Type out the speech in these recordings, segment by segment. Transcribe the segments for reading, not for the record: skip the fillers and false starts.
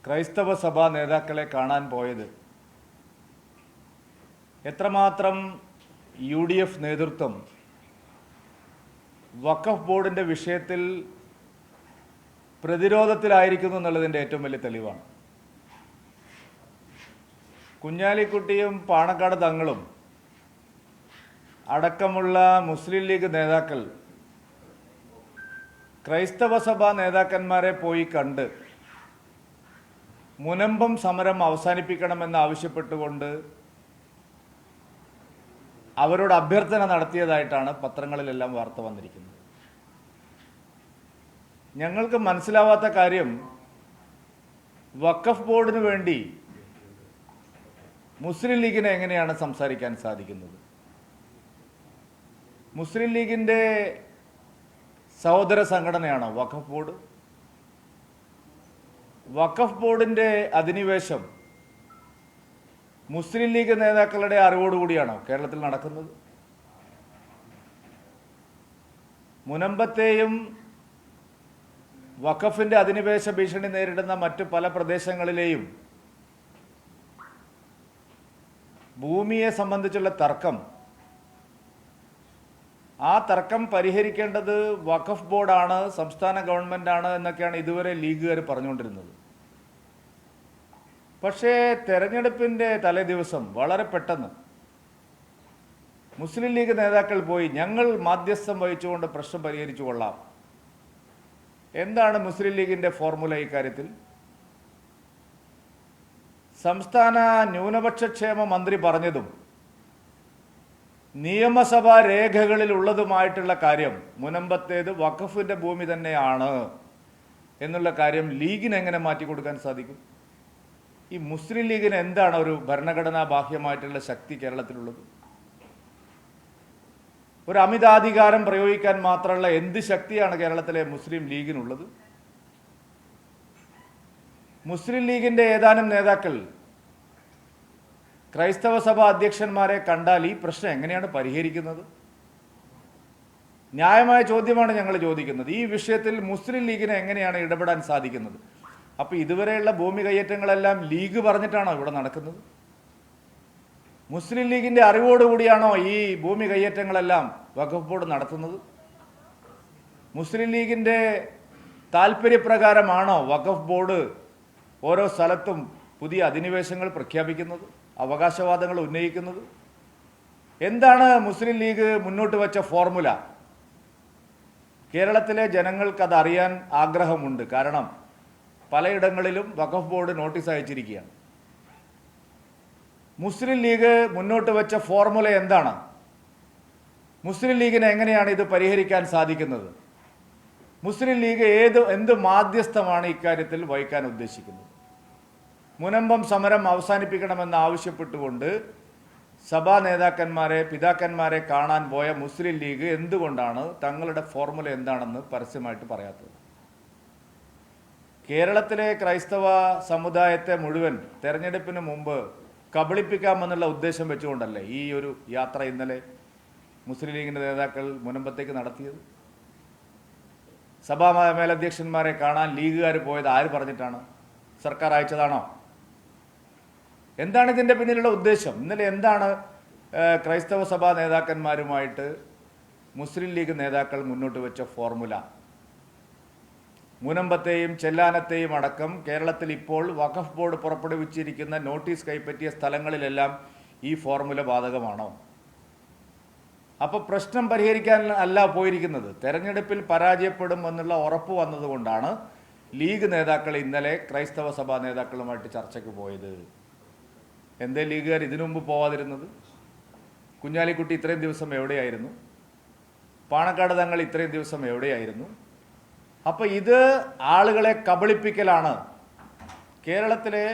ക്രൈസ്തവ സഭാ നേതാക്കളെ കാണാൻ പോയത് എത്രമാത്രം UDF നേതൃത്വം വഖഫ് ബോർഡിൻ്റെ വിഷയത്തിൽ പ്രതിരോധത്തിലായിരിക്കുന്നു എന്നുള്ളതിൻ്റെ ഏറ്റവും വലിയ തെളിവാണ്. കുഞ്ഞാലിക്കുട്ടിയും പാണക്കാട് തങ്ങളും അടക്കമുള്ള മുസ്ലിം ലീഗ് നേതാക്കൾ ക്രൈസ്തവ സഭാ നേതാക്കന്മാരെ പോയി കണ്ട് മുനമ്പം സമരം അവസാനിപ്പിക്കണമെന്ന് ആവശ്യപ്പെട്ടുകൊണ്ട് അവരോട് അഭ്യർത്ഥന നടത്തിയതായിട്ടാണ് പത്രങ്ങളിലെല്ലാം വാർത്ത വന്നിരിക്കുന്നത്. ഞങ്ങൾക്ക് മനസ്സിലാവാത്ത കാര്യം, വഖഫ് ബോർഡിന് വേണ്ടി മുസ്ലിം ലീഗിനെ എങ്ങനെയാണ് സംസാരിക്കാൻ സാധിക്കുന്നത്? മുസ്ലിം ലീഗിൻ്റെ സഹോദര സംഘടനയാണോ വഖഫ് ബോർഡ്? വഖഫ് ബോർഡിൻ്റെ അധിനിവേശം മുസ്ലിം ലീഗ് നേതാക്കളുടെ അറിവോടുകൂടിയാണോ കേരളത്തിൽ നടക്കുന്നത്? മുനമ്പത്തെയും വഖഫിൻ്റെ അധിനിവേശ ഭീഷണി നേരിടുന്ന മറ്റു പല പ്രദേശങ്ങളിലെയും ഭൂമിയെ സംബന്ധിച്ചുള്ള തർക്കം, ആ തർക്കം പരിഹരിക്കേണ്ടത് വഖഫ് ബോർഡാണ്, സംസ്ഥാന ഗവൺമെൻറ്റാണ് എന്നൊക്കെയാണ് ഇതുവരെ ലീഗുകാർ പറഞ്ഞുകൊണ്ടിരുന്നത്. പക്ഷേ തെരഞ്ഞെടുപ്പിൻ്റെ തലേ ദിവസം വളരെ പെട്ടെന്ന് മുസ്ലിം ലീഗ് നേതാക്കൾ പോയി ഞങ്ങൾ മാധ്യസ്ഥം വഹിച്ചുകൊണ്ട് പ്രശ്നം പരിഹരിച്ചു കൊള്ളാം. എന്താണ് മുസ്ലിം ലീഗിൻ്റെ ഫോർമുല ഇക്കാര്യത്തിൽ? സംസ്ഥാന ന്യൂനപക്ഷക്ഷേമ മന്ത്രി പറഞ്ഞതും നിയമസഭാ രേഖകളിൽ ഉള്ളതുമായിട്ടുള്ള കാര്യം, മുനമ്പത്തേത് വഖഫിൻ്റെ ഭൂമി തന്നെയാണ് എന്നുള്ള കാര്യം ലീഗിന് എങ്ങനെ മാറ്റിക്കൊടുക്കാൻ സാധിക്കും? ഈ മുസ്ലിം ലീഗിന് എന്താണ് ഒരു ഭരണഘടനാ ബാഹ്യമായിട്ടുള്ള ശക്തി കേരളത്തിലുള്ളത്? ഒരു അമിതാധികാരം പ്രയോഗിക്കാൻ മാത്രമുള്ള എന്ത് ശക്തിയാണ് കേരളത്തിലെ മുസ്ലിം ലീഗിനുള്ളത്? മുസ്ലിം ലീഗിൻ്റെ ഏതാനും നേതാക്കൾ ക്രൈസ്തവ സഭാ അധ്യക്ഷന്മാരെ കണ്ടാൽ ഈ പ്രശ്നം എങ്ങനെയാണ് പരിഹരിക്കുന്നത്? ന്യായമായ ചോദ്യമാണ് ഞങ്ങൾ ചോദിക്കുന്നത്. ഈ വിഷയത്തിൽ മുസ്ലിം ലീഗിന് എങ്ങനെയാണ് ഇടപെടാൻ സാധിക്കുന്നത്? അപ്പോൾ ഇതുവരെയുള്ള ഭൂമി കയ്യേറ്റങ്ങളെല്ലാം ലീഗ് പറഞ്ഞിട്ടാണോ ഇവിടെ നടക്കുന്നത്? മുസ്ലിം ലീഗിൻ്റെ അറിവോടുകൂടിയാണോ ഈ ഭൂമി കയ്യേറ്റങ്ങളെല്ലാം വഖഫ് ബോർഡ് നടത്തുന്നത്? മുസ്ലിം ലീഗിൻ്റെ താല്പര്യപ്രകാരമാണോ വഖഫ് ബോർഡ് ഓരോ സ്ഥലത്തും പുതിയ അധിനിവേശങ്ങൾ പ്രഖ്യാപിക്കുന്നത്, അവകാശവാദങ്ങൾ ഉന്നയിക്കുന്നത്? എന്താണ് മുസ്ലിം ലീഗ് മുന്നോട്ട് വച്ച ഫോർമുല? കേരളത്തിലെ ജനങ്ങൾക്കത് അറിയാൻ ആഗ്രഹമുണ്ട്. കാരണം പലയിടങ്ങളിലും വഖഫ് ബോർഡ് നോട്ടീസ് അയച്ചിരിക്കുകയാണ്. മുസ്ലിം ലീഗ് മുന്നോട്ട് വെച്ച ഫോർമുല എന്താണ്? മുസ്ലിം ലീഗിന് എങ്ങനെയാണ് ഇത് പരിഹരിക്കാൻ സാധിക്കുന്നത്? മുസ്ലിം ലീഗ് എന്ത് മാധ്യസ്ഥമാണ് ഇക്കാര്യത്തിൽ വഹിക്കാൻ ഉദ്ദേശിക്കുന്നത്? മുനമ്പം സമരം അവസാനിപ്പിക്കണമെന്ന് ആവശ്യപ്പെട്ടുകൊണ്ട് സഭാ നേതാക്കന്മാരെ, പിതാക്കന്മാരെ കാണാൻ പോയ മുസ്ലിം ലീഗ് എന്തുകൊണ്ടാണ് തങ്ങളുടെ ഫോർമുല എന്താണെന്ന് പരസ്യമായിട്ട് പറയാത്തത്? കേരളത്തിലെ ക്രൈസ്തവ സമുദായത്തെ മുഴുവൻ തെരഞ്ഞെടുപ്പിന് മുമ്പ് കബളിപ്പിക്കാമെന്നുള്ള ഉദ്ദേശം വെച്ചുകൊണ്ടല്ലേ ഈ ഒരു യാത്ര ഇന്നലെ മുസ്ലിം ലീഗിൻ്റെ നേതാക്കൾ മുനമ്പത്തേക്ക് നടത്തിയത്? സഭാ മേലധ്യക്ഷന്മാരെ കാണാൻ ലീഗുകാർ പോയത് ആര് പറഞ്ഞിട്ടാണ്? സർക്കാർ അയച്ചതാണോ? എന്താണ് ഇതിൻ്റെ പിന്നിലുള്ള ഉദ്ദേശം? ഇന്നലെ എന്താണ് ക്രൈസ്തവ സഭാ നേതാക്കന്മാരുമായിട്ട് മുസ്ലിം ലീഗ് നേതാക്കൾ മുന്നോട്ട് വെച്ച ഫോർമുല? മുനമ്പത്തെയും ചെല്ലാനത്തെയും അടക്കം കേരളത്തിൽ ഇപ്പോൾ വഖഫ് ബോർഡ് പുറപ്പെടുവിച്ചിരിക്കുന്ന നോട്ടീസ് കൈപ്പറ്റിയ സ്ഥലങ്ങളിലെല്ലാം ഈ ഫോർമുല ബാധകമാണോ? അപ്പോൾ പ്രശ്നം പരിഹരിക്കാൻ അല്ല പോയിരിക്കുന്നത്, തെരഞ്ഞെടുപ്പിൽ പരാജയപ്പെടും എന്നുള്ള ഉറപ്പ് വന്നതുകൊണ്ടാണ് ലീഗ് നേതാക്കൾ ഇന്നലെ ക്രൈസ്തവ സഭാ നേതാക്കളുമായിട്ട് ചർച്ചയ്ക്ക് പോയത്. എന്തേ ലീഗുകാർ ഇതിനു മുമ്പ് പോവാതിരുന്നത്? കുഞ്ഞാലിക്കുട്ടി ഇത്രയും ദിവസം എവിടെയായിരുന്നു? പാണക്കാട് തങ്ങൾ ഇത്രയും ദിവസം എവിടെയായിരുന്നു? അപ്പോൾ ഇത് ആളുകളെ കബളിപ്പിക്കലാണ്. കേരളത്തിലെ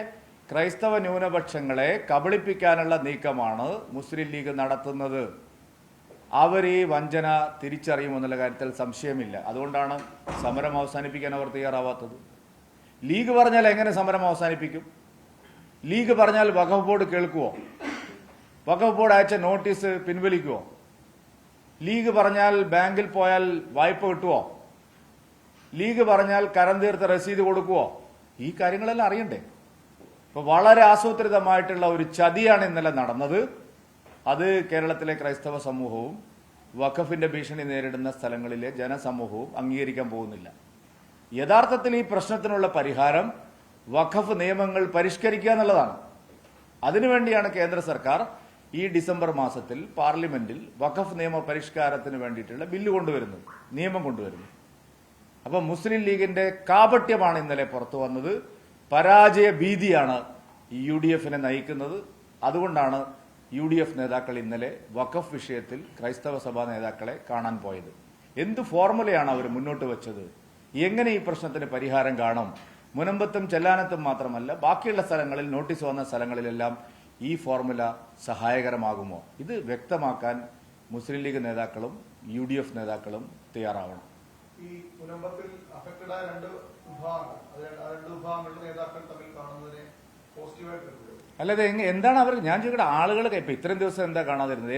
ക്രൈസ്തവ ന്യൂനപക്ഷങ്ങളെ കബളിപ്പിക്കാനുള്ള നീക്കമാണ് മുസ്ലിം ലീഗ് നടത്തുന്നത്. അവർ ഈ വഞ്ചന തിരിച്ചറിയുമെന്നുള്ള കാര്യത്തിൽ സംശയമില്ല. അതുകൊണ്ടാണ് സമരം അവസാനിപ്പിക്കാൻ അവർ തയ്യാറാവാത്തത്. ലീഗ് പറഞ്ഞാൽ എങ്ങനെ സമരം അവസാനിപ്പിക്കും? ലീഗ് പറഞ്ഞാൽ വഖഫ് ബോർഡ് കേൾക്കുമോ? വഖഫ് ബോർഡ് അയച്ച നോട്ടീസ് പിൻവലിക്കുമോ? ലീഗ് പറഞ്ഞാൽ ബാങ്കിൽ പോയാൽ വായ്പ കിട്ടുമോ? ലീഗ് പറഞ്ഞാൽ കരം തീർത്ത രസീത് കൊടുക്കുമോ? ഈ കാര്യങ്ങളെല്ലാം അറിയണ്ടേ? ഇപ്പൊ വളരെ ആസൂത്രിതമായിട്ടുള്ള ഒരു ചതിയാണ് ഇന്നലെ നടന്നത്. അത് കേരളത്തിലെ ക്രൈസ്തവ സമൂഹവും വഖഫിന്റെ ഭീഷണി നേരിടുന്ന സ്ഥലങ്ങളിലെ ജനസമൂഹവും അംഗീകരിക്കാൻ പോകുന്നില്ല. യഥാർത്ഥത്തിൽ ഈ പ്രശ്നത്തിനുള്ള പരിഹാരം വഖഫ് നിയമങ്ങൾ പരിഷ്കരിക്കുക എന്നുള്ളതാണ്. അതിനുവേണ്ടിയാണ് കേന്ദ്ര സർക്കാർ ഈ ഡിസംബർ മാസത്തിൽ പാർലമെന്റിൽ വഖഫ് നിയമ പരിഷ്കാരത്തിന് വേണ്ടിയിട്ടുള്ള ബില്ല് കൊണ്ടുവരുന്നത്, നിയമം കൊണ്ടുവരുന്നത്. അപ്പൊ മുസ്ലിം ലീഗിന്റെ കാപട്യമാണ് ഇന്നലെ പുറത്തു വന്നത്. പരാജയ ഭീതിയാണ് UDF-നെ നയിക്കുന്നത്. അതുകൊണ്ടാണ് UDF നേതാക്കൾ ഇന്നലെ വഖഫ് വിഷയത്തിൽ ക്രൈസ്തവ സഭാ നേതാക്കളെ കാണാൻ പോയത്. എന്ത് ഫോർമുലയാണ് അവർ മുന്നോട്ട് വെച്ചത്? എങ്ങനെ ഈ പ്രശ്നത്തിന് പരിഹാരം കാണും? മുനമ്പത്തും ചെല്ലാനത്തും മാത്രമല്ല, ബാക്കിയുള്ള സ്ഥലങ്ങളിൽ, നോട്ടീസ് വന്ന സ്ഥലങ്ങളിലെല്ലാം ഈ ഫോർമുല സഹായകരമാകുമോ? ഇത് വ്യക്തമാക്കാൻ മുസ്ലിം ലീഗ് നേതാക്കളും UDF നേതാക്കളും തയ്യാറാവണം. ഈ മുനമ്പത്തിൽ അഫക്റ്റഡ് ആയ രണ്ട് വിഭാഗങ്ങളുടെ നേതാക്കൾ തമ്മിൽ കാണുന്നതിനെ പോസിറ്റീവായിട്ട് അല്ലാതെ എന്താണ് അവർ, ഞാൻ ചോദിക്കട്ടെ, ആളുകൾ ഇപ്പൊ ഇത്രയും ദിവസം എന്താ കാണാതിരുന്നത്?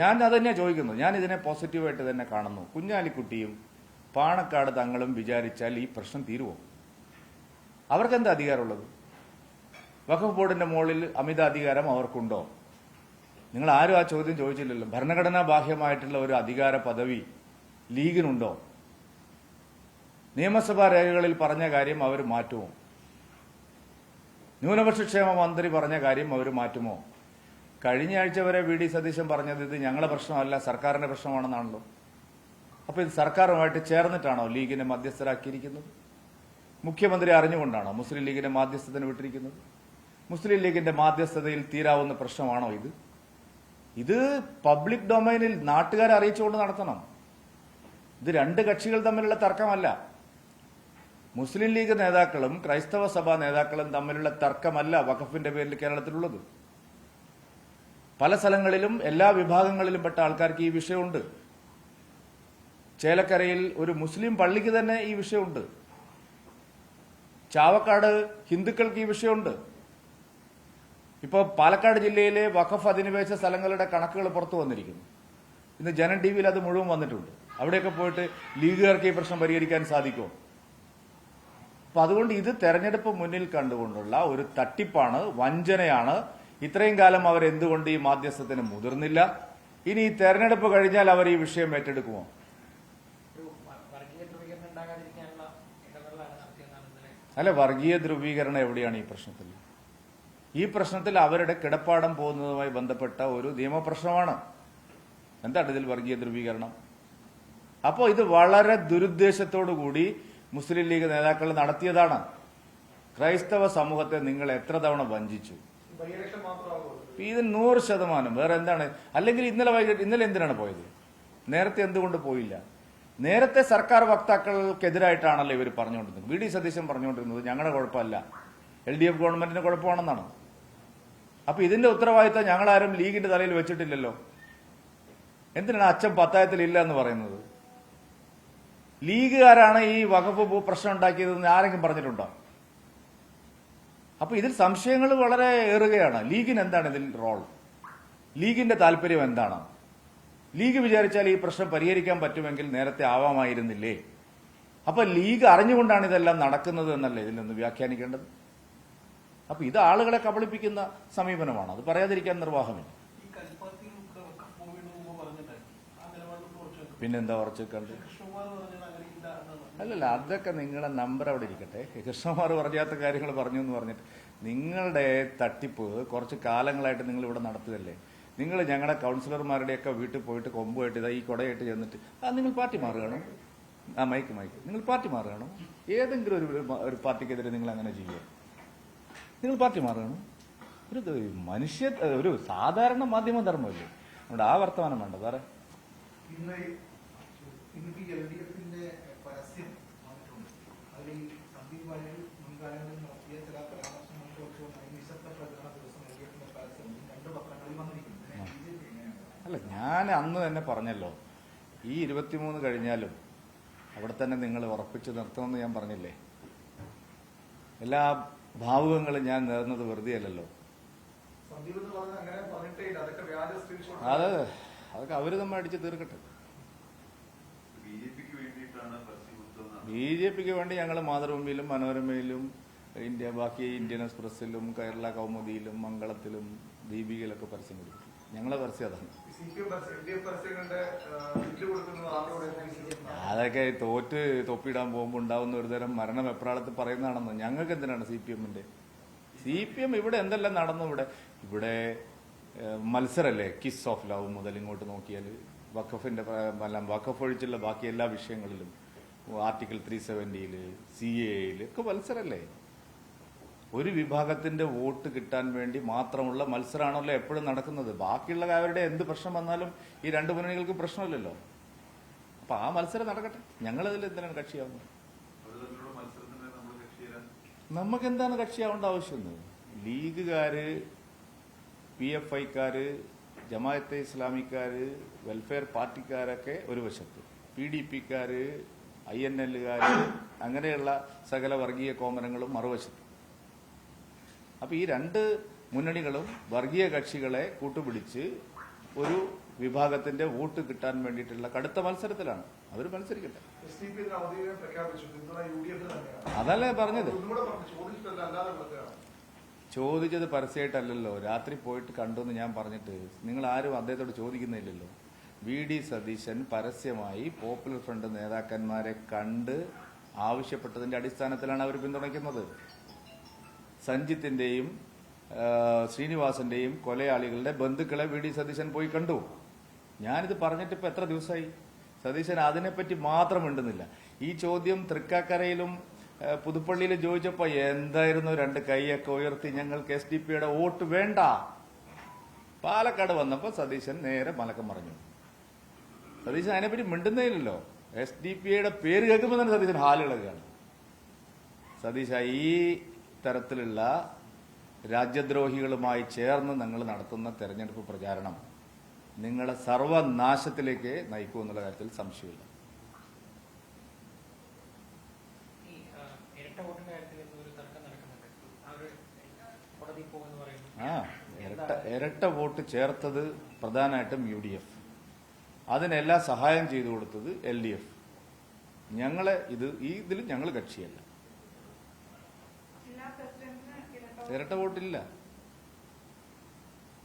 ഞാൻ അത് തന്നെയാണ് ചോദിക്കുന്നത്. ഞാൻ ഇതിനെ പോസിറ്റീവായിട്ട് തന്നെ കാണുന്നു. കുഞ്ഞാലിക്കുട്ടിയും പാണക്കാട് തങ്ങളും വിചാരിച്ചാൽ ഈ പ്രശ്നം തീരുവോ? അവർക്കെന്താ അധികാരമുള്ളത്? വഖഫ് ബോർഡിന്റെ മുകളിൽ അമിത അധികാരം അവർക്കുണ്ടോ? നിങ്ങൾ ആരും ആ ചോദ്യം ചോദിച്ചില്ലല്ലോ. ഭരണഘടനാ ബാഹ്യമായിട്ടുള്ള ഒരു അധികാര പദവി ലീഗിനുണ്ടോ? നിയമസഭാ രേഖകളിൽ പറഞ്ഞ കാര്യം അവർ മാറ്റുമോ? ന്യൂനപക്ഷ ക്ഷേമ മന്ത്രി പറഞ്ഞ കാര്യം അവർ മാറ്റുമോ? കഴിഞ്ഞ ആഴ്ച വരെ VD സതീശൻ പറഞ്ഞത് ഇത് ഞങ്ങളുടെ പ്രശ്നമല്ല, സർക്കാരിന്റെ പ്രശ്നമാണെന്നാണല്ലോ. അപ്പൊ ഇത് സർക്കാരുമായിട്ട് ചേർന്നിട്ടാണോ ലീഗിനെ മധ്യസ്ഥരാക്കിയിരിക്കുന്നത്? മുഖ്യമന്ത്രി അറിഞ്ഞുകൊണ്ടാണോ മുസ്ലിം ലീഗിനെ മാധ്യസ്ഥത്തിന് വിട്ടിരിക്കുന്നത്? മുസ്ലിം ലീഗിന്റെ മാധ്യസ്ഥതയിൽ തീരാവുന്ന പ്രശ്നമാണോ ഇത്? ഇത് പബ്ലിക് ഡൊമൈനിൽ നാട്ടുകാരെ അറിയിച്ചുകൊണ്ട് നടത്തണം. ഇത് രണ്ട് കക്ഷികൾ തമ്മിലുള്ള തർക്കമല്ല. മുസ്ലിം ലീഗ് നേതാക്കളും ക്രൈസ്തവ സഭാ നേതാക്കളും തമ്മിലുള്ള തർക്കമല്ല വഖഫിന്റെ പേരിൽ കേരളത്തിലുള്ളത്. പല സ്ഥലങ്ങളിലും എല്ലാ വിഭാഗങ്ങളിലും പെട്ട ആൾക്കാർക്ക് ഈ വിഷയമുണ്ട്. ചേലക്കരയിൽ ഒരു മുസ്ലിം പള്ളിക്ക് തന്നെ ഈ വിഷയമുണ്ട്. ചാവക്കാട് ഹിന്ദുക്കൾക്ക് ഈ വിഷയമുണ്ട്. ഇപ്പോൾ പാലക്കാട് ജില്ലയിലെ വഖഫ് അധിനിവേശ സ്ഥലങ്ങളുടെ കണക്കുകൾ പുറത്തു വന്നിരിക്കുന്നു. ഇന്ന് ജനം TV-യിൽ അത് മുഴുവൻ വന്നിട്ടുണ്ട്. അവിടെയൊക്കെ പോയിട്ട് ലീഗുകാർക്ക് ഈ പ്രശ്നം പരിഹരിക്കാൻ സാധിക്കുമോ? അപ്പൊ അതുകൊണ്ട് ഇത് തെരഞ്ഞെടുപ്പ് മുന്നിൽ കണ്ടുകൊണ്ടുള്ള ഒരു തട്ടിപ്പാണ്, വഞ്ചനയാണ്. ഇത്രയും കാലം അവർ എന്തുകൊണ്ട് ഈ മാധ്യസ്ഥത്തിന് മുതിർന്നില്ല? ഇനി ഈ തെരഞ്ഞെടുപ്പ് കഴിഞ്ഞാൽ അവർ ഈ വിഷയം ഏറ്റെടുക്കുമോ? അല്ല, വർഗീയ ധ്രുവീകരണം എവിടെയാണ് ഈ പ്രശ്നത്തിൽ? ഈ പ്രശ്നത്തിൽ അവരുടെ കിടപ്പാടം പോകുന്നതുമായി ബന്ധപ്പെട്ട ഒരു നിയമപ്രശ്നമാണ്. എന്താണ് ഇതിൽ വർഗീയ ധ്രുവീകരണം? അപ്പോൾ ഇത് വളരെ ദുരുദ്ദേശത്തോടു കൂടി മുസ്ലിം ലീഗ് നേതാക്കൾ നടത്തിയതാണ്. ക്രൈസ്തവ സമൂഹത്തെ നിങ്ങൾ എത്ര തവണ വഞ്ചിച്ചു? ഇത് 100%. വേറെ എന്താണ്? അല്ലെങ്കിൽ ഇന്നലെ എന്തിനാണ് പോയത്? നേരത്തെ എന്തുകൊണ്ട് പോയില്ല? നേരത്തെ സർക്കാർ വക്താക്കൾക്കെതിരായിട്ടാണല്ലോ ഇവർ പറഞ്ഞുകൊണ്ടിരുന്നത്. VD സതീശൻ പറഞ്ഞുകൊണ്ടിരുന്നത് ഞങ്ങളുടെ കുഴപ്പമല്ല, LDF ഗവൺമെന്റിന്റെ കുഴപ്പമാണെന്നാണ്. അപ്പൊ ഇതിന്റെ ഉത്തരവാദിത്തം ഞങ്ങളാരും ലീഗിന്റെ തലയിൽ വെച്ചിട്ടില്ലല്ലോ. എന്തിനാണ് അച്ഛൻ പത്തായത്തിലില്ല എന്ന് പറയുന്നത്? ലീഗുകാരാണ് ഈ വഖഫ് പ്രശ്നം ഉണ്ടാക്കിയതെന്ന് ആരെങ്കിലും പറഞ്ഞിട്ടുണ്ടോ? അപ്പൊ ഇതിൽ സംശയങ്ങൾ വളരെ ഏറുകയാണ്. ലീഗിന് എന്താണ് ഇതിൽ റോൾ? ലീഗിന്റെ താല്പര്യം എന്താണ്? ലീഗ് വിചാരിച്ചാൽ ഈ പ്രശ്നം പരിഹരിക്കാൻ പറ്റുമെങ്കിൽ നേരത്തെ ആവാമായിരുന്നില്ലേ? അപ്പൊ ലീഗ് അറിഞ്ഞുകൊണ്ടാണ് ഇതെല്ലാം നടക്കുന്നത് എന്നല്ലേ ഇതിൽ നിന്ന് വ്യാഖ്യാനിക്കേണ്ടത്? അപ്പൊ ഇത് ആളുകളെ കബളിപ്പിക്കുന്ന സമീപനമാണ്. അത് പറയാതിരിക്കാൻ നിർവാഹമില്ല. പിന്നെന്താ ഉറച്ചു കണ്ട്? അല്ലല്ല, അതൊക്കെ നിങ്ങളെ നമ്പർ അവിടെ ഇരിക്കട്ടെ. കൃഷ്ണകുമാർ പറയാത്ത കാര്യങ്ങൾ പറഞ്ഞു എന്ന് പറഞ്ഞിട്ട് നിങ്ങളുടെ തട്ടിപ്പ് കുറച്ച് കാലങ്ങളായിട്ട് നിങ്ങൾ ഇവിടെ നടത്തുകയല്ലേ. നിങ്ങൾ ഞങ്ങളുടെ കൗൺസിലർമാരുടെയൊക്കെ വീട്ടിൽ പോയിട്ട് കൊമ്പുമായിട്ട് ഇതാ ഈ കുടയായിട്ട് ചെന്നിട്ട് നിങ്ങൾ പാർട്ടി മാറുകയാണോ? മൈക്ക് നിങ്ങൾ പാർട്ടി മാറുകയാണോ? ഏതെങ്കിലും ഒരു പാർട്ടിക്കെതിരെ നിങ്ങൾ അങ്ങനെ ചെയ്യുക? നിങ്ങൾ പാർട്ടി മാറുകയാണോ? ഒരു സാധാരണ മാധ്യമധർമ്മമല്ലേ? അതുകൊണ്ട് ആ വർത്തമാനം വേണ്ട സാറേ. അല്ല, ഞാൻ അന്ന് തന്നെ പറഞ്ഞല്ലോ, ഈ 23 കഴിഞ്ഞാലും അവിടെ തന്നെ നിങ്ങൾ ഉറപ്പിച്ചു നിർത്തണമെന്ന് ഞാൻ പറഞ്ഞില്ലേ. എല്ലാ ഭാവുകങ്ങളും ഞാൻ നേർന്നത് വെറുതെ അല്ലല്ലോ. അതൊക്കെ അവര് നമ്മൾ അടിച്ച് തീർക്കട്ടെ. BJPക്ക് വേണ്ടി ഞങ്ങൾ മാതൃഭൂമിയിലും മനോരമയിലും ബാക്കി ഇന്ത്യൻ എക്സ്പ്രസ്സിലും കേരള കൗമുദിയിലും മംഗളത്തിലും ദീപികയിലൊക്കെ പരസ്യം കൊടുക്കും. ഞങ്ങളെ പരസ്യം അതാണ്. അതൊക്കെ തോറ്റ് തൊപ്പിയിടാൻ പോകുമ്പോൾ ഉണ്ടാവുന്ന ഒരു തരം മരണം എപ്രാളത്ത് പറയുന്നതാണെന്ന്. ഞങ്ങൾക്ക് എന്തിനാണ് CPM ഇവിടെ എന്തെല്ലാം നടന്നു? ഇവിടെ മത്സരല്ലേ, കിസ് ഓഫ് ലവ് മുതൽ ഇങ്ങോട്ട് നോക്കിയാൽ വഖഫിന്റെ വഖഫ് ഒഴിച്ചുള്ള ബാക്കി എല്ലാ വിഷയങ്ങളിലും ആർട്ടിക്കിൾ 370 CAA ഒക്കെ മത്സരല്ലേ. ഒരു വിഭാഗത്തിന്റെ വോട്ട് കിട്ടാൻ വേണ്ടി മാത്രമുള്ള മത്സരമാണല്ലോ എപ്പോഴും നടക്കുന്നത്. ബാക്കിയുള്ളവരുടെ എന്ത് പ്രശ്നം വന്നാലും ഈ രണ്ട് മുന്നണികൾക്ക് പ്രശ്നമില്ലല്ലോ. അപ്പൊ ആ മത്സരം നടക്കട്ടെ. ഞങ്ങളതിൽ എന്തിനാണ് കക്ഷിയാവുന്നത്? നമുക്ക് എന്താണ് കക്ഷിയാവേണ്ട ആവശ്യം? ലീഗുകാര്, PFIക്കാര്, ജമാഅത്തെ ഇസ്ലാമിക്കാര്, വെൽഫെയർ പാർട്ടിക്കാരൊക്കെ ഒരു വശത്ത്, PDPക്കാര്, INLകാര്, അങ്ങനെയുള്ള സകല വർഗീയ കോമരങ്ങളും മറുവശത്ത്. അപ്പൊ ഈ രണ്ട് മുന്നണികളും വർഗീയ കക്ഷികളെ കൂട്ടുപിടിച്ച് ഒരു വിഭാഗത്തിന്റെ വോട്ട് കിട്ടാൻ വേണ്ടിയിട്ടുള്ള കടുത്ത മത്സരത്തിലാണ്. അവർ മത്സരിക്കട്ടെ. അതല്ലേ പറഞ്ഞത്. ചോദിച്ചത് പരസ്യമായിട്ടല്ലല്ലോ, രാത്രി പോയിട്ട് കണ്ടെന്ന് ഞാൻ പറഞ്ഞിട്ട് നിങ്ങൾ ആരും അദ്ദേഹത്തോട് ചോദിക്കുന്നില്ലല്ലോ. VD സതീശൻ പരസ്യമായി പോപ്പുലർ ഫ്രണ്ട് നേതാക്കന്മാരെ കണ്ട് ആവശ്യപ്പെട്ടതിന്റെ അടിസ്ഥാനത്തിലാണ് അവർ പിന്തുണയ്ക്കുന്നത്. സഞ്ജിത്തിന്റെയും ശ്രീനിവാസന്റെയും കൊലയാളികളുടെ ബന്ധുക്കളെ VD സതീശൻ പോയി കണ്ടു. ഞാനിത് പറഞ്ഞിട്ട് ഇപ്പൊ എത്ര ദിവസമായി? സതീശൻ അതിനെപ്പറ്റി മാത്രം മിണ്ടുന്നില്ല. ഈ ചോദ്യം തൃക്കാക്കരയിലും പുതുപ്പള്ളിയിലും ചോദിച്ചപ്പോ എന്തായിരുന്നു, രണ്ട് കൈയൊക്കെ ഉയർത്തി ഞങ്ങൾക്ക് SDP വോട്ട് വേണ്ട. പാലക്കാട് വന്നപ്പോ സതീശൻ നേരെ മലക്കം പറഞ്ഞു. സതീശൻ അതിനെപ്പറ്റി മിണ്ടുന്നേയില്ലല്ലോ. SDP പേര് കേൾക്കുമ്പോൾ തന്നെ സതീശൻ ഹാലിളകുകയാണ്. സതീശ, ഈ തരത്തിലുള്ള രാജ്യദ്രോഹികളുമായി ചേർന്ന് നിങ്ങൾ നടത്തുന്ന തെരഞ്ഞെടുപ്പ് പ്രചാരണം നിങ്ങളെ സർവനാശത്തിലേക്ക് നയിക്കുമെന്നുള്ള കാര്യത്തിൽ സംശയമില്ല. ഇരട്ട വോട്ട് ചേർത്തത് പ്രധാനമായിട്ടും UDF, അതിനെല്ലാം സഹായം ചെയ്തു കൊടുത്തത് LDF. ഞങ്ങളെ ഇതിൽ ഞങ്ങൾ കക്ഷിയല്ല. ഇരട്ട വോട്ടില്ല.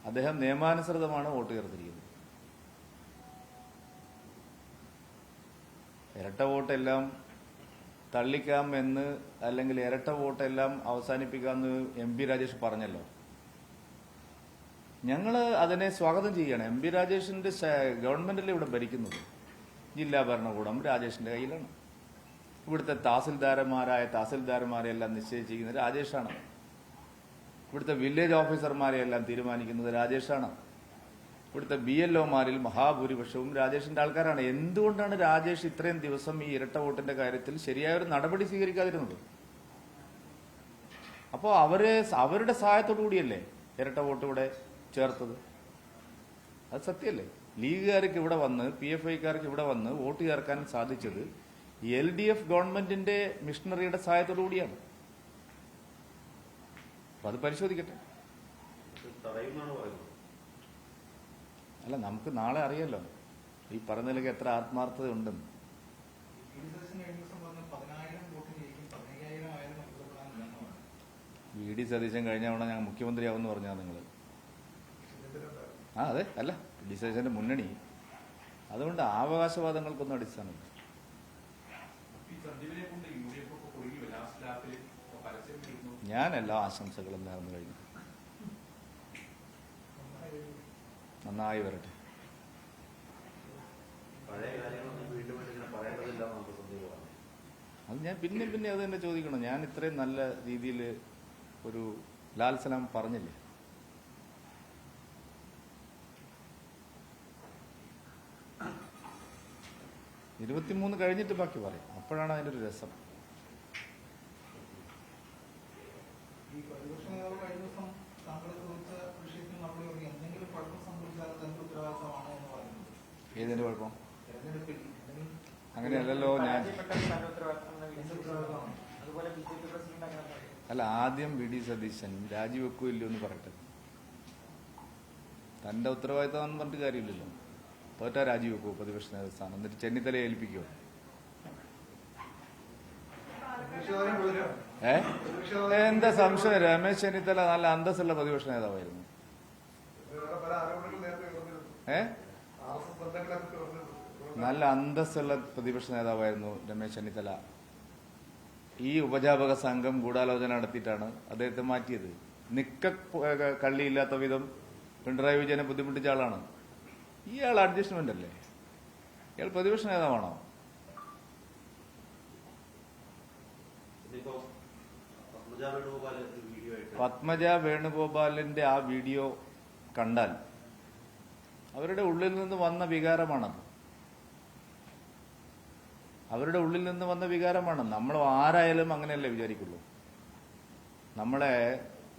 അദ്ദേഹം നിയമാനുസൃതമാണ് വോട്ട് ചേർത്തിരിക്കുന്നത്. ഇരട്ട വോട്ടെല്ലാം തള്ളിക്കാം എന്ന്, അല്ലെങ്കിൽ ഇരട്ട വോട്ടെല്ലാം അവസാനിപ്പിക്കാമെന്ന് MP രാജേഷ് പറഞ്ഞല്ലോ. ഞങ്ങൾ അതിനെ സ്വാഗതം ചെയ്യുകയാണ്. MP രാജേഷിന്റെ ഗവൺമെന്റല്ലേ ഇവിടെ ഭരിക്കുന്നത്. ജില്ലാ ഭരണകൂടം രാജേഷിന്റെ കയ്യിലാണ്. ഇവിടുത്തെ തഹസിൽദാരന്മാരെല്ലാം നിശ്ചയിച്ചിരിക്കുന്നത് രാജേഷാണ്. ഇവിടുത്തെ വില്ലേജ് ഓഫീസർമാരെയെല്ലാം തീരുമാനിക്കുന്നത് രാജേഷാണ്. ഇവിടുത്തെ BLOമാരിൽ മഹാഭൂരിപക്ഷവും രാജേഷിന്റെ ആൾക്കാരാണ്. എന്തുകൊണ്ടാണ് രാജേഷ് ഇത്രയും ദിവസം ഈ ഇരട്ട വോട്ടിന്റെ കാര്യത്തിൽ ശരിയായ ഒരു നടപടി സ്വീകരിക്കാതിരുന്നത്? അപ്പോ അവരുടെ സഹായത്തോടു കൂടിയല്ലേ ഇരട്ട വോട്ട് ഇവിടെ ചേർത്തത്. അത് സത്യമല്ലേ. ലീഗുകാർക്ക് ഇവിടെ വന്ന്, PFIക്കാർക്ക് ഇവിടെ വന്ന് വോട്ട് ചേർക്കാൻ സാധിച്ചത് LDF ഗവൺമെന്റിന്റെ മിഷണറിയുടെ സഹായത്തോടു കൂടിയാണ്. അത് പരിശോധിക്കട്ടെ. അല്ല, നമുക്ക് നാളെ അറിയാലോ ഈ പറഞ്ഞതിലേക്ക് എത്ര ആത്മാർത്ഥത ഉണ്ടെന്ന്. VD സതീശൻ കഴിഞ്ഞ തവണ ഞാൻ മുഖ്യമന്ത്രിയാവുമെന്ന് പറഞ്ഞാൽ നിങ്ങൾ അതെ അല്ല VD സതീശന്റെ മുന്നണി. അതുകൊണ്ട് അവകാശവാദങ്ങൾക്കൊന്നും അടിസ്ഥാനമില്ല. ഞാൻ എല്ലാ ആശംസകളും നേർന്നു കഴിഞ്ഞു. നന്നായി വരട്ടെ. അത് ഞാൻ പിന്നെ അത് തന്നെ ചോദിക്കണം. ഞാൻ ഇത്രയും നല്ല രീതിയിൽ ഒരു ലാൽ സലാം പറഞ്ഞില്ലേ? ഇരുപത്തിമൂന്ന് കഴിഞ്ഞിട്ട് ബാക്കി പറയും. അപ്പോഴാണ് അതിന്റെ ഒരു രസം. ഏതിന്റെ കുഴപ്പം? അങ്ങനെയല്ലല്ലോ. അല്ല, ആദ്യം VD സതീശൻ രാജിവെക്കൂല്ലോ എന്ന് പറയട്ടെ. തന്റെ ഉത്തരവാദിത്തം പറഞ്ഞിട്ട് കാര്യമില്ലല്ലോ. തോറ്റാ രാജിവെക്കുമോ പ്രതിപക്ഷ നേതൃസ്ഥാനം? എന്നിട്ട് ചെന്നിത്തലയെ ഏൽപ്പിക്കുമോ? പ്രതിഷേധം തുടരുകയാണ്. എന്താ സംശയം? രമേശ് ചെന്നിത്തല നല്ല അന്തസ്സുള്ള പ്രതിപക്ഷ നേതാവായിരുന്നു. വേറെ പല ആരോപണങ്ങളും നേരത്തെ ഉയർന്നിരുന്നു. RSS ബന്ധങ്ങളൊക്കെ ഉയർന്നിരുന്നു. നല്ല അന്തസ്സുള്ള പ്രതിപക്ഷ നേതാവായിരുന്നു രമേശ് ചെന്നിത്തല. ഈ ഉപജാപക സംഘം ഗൂഢാലോചന നടത്തിയിട്ടാണ് അദ്ദേഹത്തെ മാറ്റിയത്. കള്ളിയില്ലാത്ത വിധം പിണറായി വിജയനെ ബുദ്ധിമുട്ടിച്ച ആളാണ്. ഇയാൾ അഡ്ജസ്റ്റ്മെന്റ് അല്ലേ? ഇയാൾ പ്രതിപക്ഷ നേതാവാണോ? പത്മജ വേണുഗോപാലിന്റെ ആ വീഡിയോ കണ്ടാൽ അവരുടെ ഉള്ളിൽ നിന്ന് വന്ന വികാരമാണത്. അവരുടെ ഉള്ളിൽ നിന്ന് വന്ന വികാരമാണ്. നമ്മൾ ആരായാലും അങ്ങനെയല്ലേ വിചാരിക്കുള്ളൂ. നമ്മളെ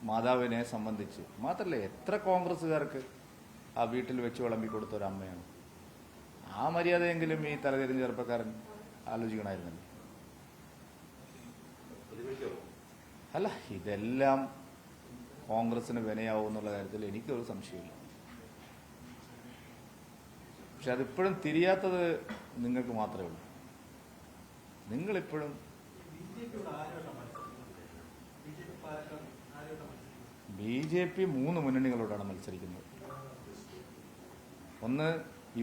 മാതാവിനെ സംബന്ധിച്ച് മാത്രമല്ല, എത്ര കോൺഗ്രസ്സുകാർക്ക് ആ വീട്ടിൽ വെച്ച് വിളമ്പി കൊടുത്ത ഒരു അമ്മയാണ്. ആ മര്യാദയെങ്കിലും ഈ തലതിരിഞ്ഞ ചെറുപ്പക്കാരൻ ആലോചിക്കണമായിരുന്നല്ലോ. അല്ല, ഇതെല്ലാം കോൺഗ്രസിന് വിനയാവും എന്നുള്ള കാര്യത്തിൽ എനിക്കൊരു സംശയമില്ല. പക്ഷെ അതിപ്പോഴും തിരിയാത്തത് നിങ്ങൾക്ക് മാത്രമേ ഉള്ളൂ. നിങ്ങളിപ്പോഴും BJP 3 മുന്നണികളോടാണ് മത്സരിക്കുന്നത്. 1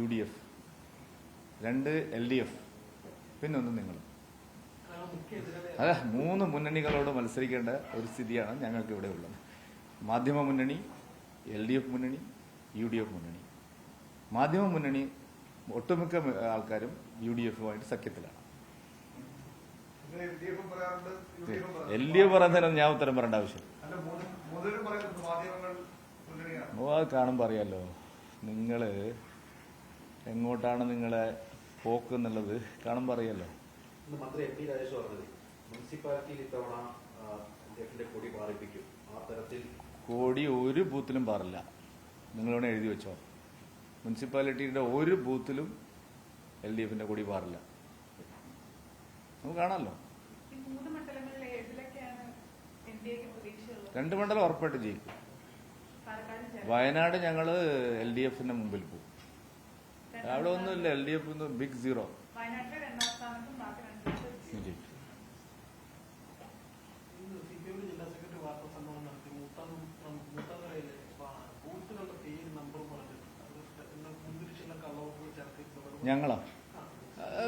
UDF, 2 LDF, പിന്നെ 1 നിങ്ങൾ. അതെ, 3 മുന്നണികളോട് മത്സരിക്കേണ്ട ഒരു സ്ഥിതിയാണ് ഞങ്ങൾക്ക് ഇവിടെ ഉള്ളത്. മാധ്യമ മുന്നണി, LDF മുന്നണി, UDF മുന്നണി. മാധ്യമ മുന്നണി ഒട്ടുമിക്ക ആൾക്കാരും UDF-ഉമായിട്ട് സഖ്യത്തിലാണ്. LDF പറയുന്നതിന് ഞാൻ ഉത്തരം പറയേണ്ട ആവശ്യം. അത് കാണുമ്പോൾ അറിയാലോ നിങ്ങള് എങ്ങോട്ടാണ് നിങ്ങളെ പോക്ക് എന്നുള്ളത് കാണുമ്പോൾ അറിയാലോ. മന്ത്രി MP രാജേഷ് പറഞ്ഞത് മുനിസിപ്പാലിറ്റിയിൽ ഇത്തവണ കൊടി പാറിപ്പിക്കും. ആ തരത്തിൽ കൊടി ഒരു ബൂത്തിലും പാറില്ല. നിങ്ങളോട് എഴുതി വെച്ചോ. മുനിസിപ്പാലിറ്റിയുടെ ഒരു ബൂത്തിലും LDF-ന്റെ കൊടി പാറില്ല. നമുക്ക് കാണാമല്ലോ. 2 മണ്ഡലം ഉറപ്പായിട്ട് ജയിക്കും. വയനാട് ഞങ്ങള് LDF-ന്റെ മുമ്പിൽ പോകും. അവിടെ ഒന്നുമില്ല, LDF ബിഗ് സീറോ. ഞങ്ങളോ?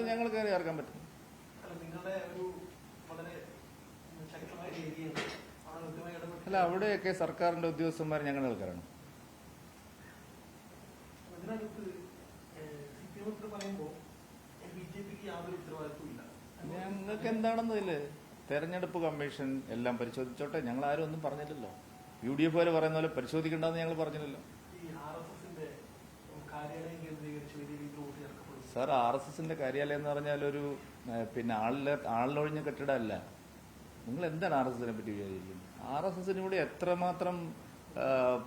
ഞങ്ങൾ കയറി ഇറക്കാൻ പറ്റും. അല്ല, അവിടെയൊക്കെ സർക്കാരിന്റെ ഉദ്യോഗസ്ഥന്മാർ ഞങ്ങൾ ആൾക്കാരാണ്. ഞങ്ങൾക്ക് എന്താണെന്നതില് തെരഞ്ഞെടുപ്പ് കമ്മീഷൻ എല്ലാം പരിശോധിച്ചോട്ടെ. ഞങ്ങൾ ആരും ഒന്നും പറഞ്ഞില്ലല്ലോ. UDF പോലെ പറയുന്ന പോലെ പരിശോധിക്കേണ്ടെന്ന് ഞങ്ങൾ പറഞ്ഞില്ലല്ലോ. സാർ, RSS-ന്റെ കാര്യാലയം എന്ന് പറഞ്ഞാൽ ഒരു പിന്നെ ആളിലൊഴിഞ്ഞ കെട്ടിടമല്ല. നിങ്ങൾ എന്താണ് RSS-നെ പറ്റി വിചാരിക്കുന്നത്? RSS-ന് ഇവിടെ എത്രമാത്രം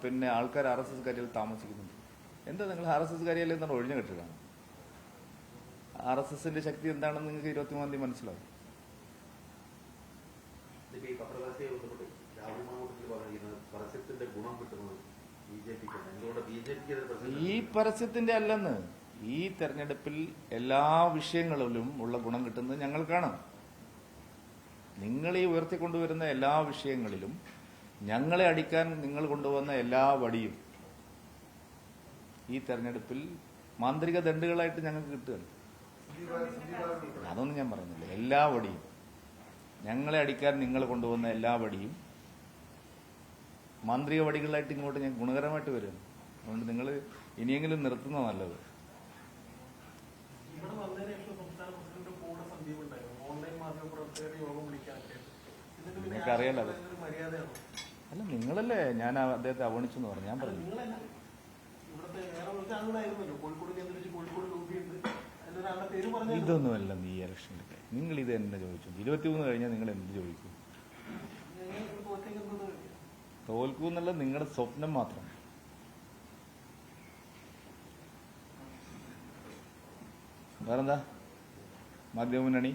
പിന്നെ ആൾക്കാർ RSS കാര്യത്തിൽ താമസിക്കുന്നുണ്ട്. എന്താ നിങ്ങൾ RSS കാര്യാലയം എന്താണ് ഒഴിഞ്ഞ കെട്ടിടമാണ്? RSS-ന്റെ ശക്തി എന്താണെന്ന് നിങ്ങൾക്ക് 23-ാം തീയതി മനസ്സിലാവും. ഈ പരസ്യത്തിന്റെ അല്ലെന്ന്, ഈ തെരഞ്ഞെടുപ്പിൽ എല്ലാ വിഷയങ്ങളിലും ഉള്ള ഗുണം കിട്ടുന്നത് ഞങ്ങൾക്കാണ്. നിങ്ങൾ ഈ ഉയർത്തിക്കൊണ്ടുവരുന്ന എല്ലാ വിഷയങ്ങളിലും ഞങ്ങളെ അടിക്കാൻ നിങ്ങൾ കൊണ്ടുവന്ന എല്ലാ വടിയും ഈ തെരഞ്ഞെടുപ്പിൽ മാന്ത്രിക ദണ്ഡുകളായിട്ട് ഞങ്ങൾക്ക് കിട്ടുകയാണ്. അതൊന്നും ഞാൻ പറയുന്നില്ല. എല്ലാ വടിയും, ഞങ്ങളെ അടിക്കാൻ നിങ്ങൾ കൊണ്ടുവന്ന എല്ലാ വടിയും മാന്ത്രിക വടികളായിട്ട് ഇങ്ങോട്ട് ഞാൻ ഗുണകരമായിട്ട് വരും. അതുകൊണ്ട് നിങ്ങൾ ഇനിയെങ്കിലും നിർത്തുന്ന നല്ലത്. നിങ്ങൾക്ക് അറിയാലോ അത്. അല്ല, നിങ്ങളല്ലേ ഞാൻ അദ്ദേഹത്തെ അവഗണിച്ചെന്ന് പറഞ്ഞു. ഞാൻ പറഞ്ഞു ഇതൊന്നുമല്ല. ഈ ഇലക്ഷനിലൊക്കെ നിങ്ങൾ ഇത് തന്നെ ചോദിച്ചു. 23 കഴിഞ്ഞാൽ നിങ്ങൾ എന്ത് ചോദിക്കും? തോൽക്കൂ എന്നുള്ള നിങ്ങളുടെ സ്വപ്നം മാത്രം. വേറെന്താ? മാധ്യമ മുന്നണി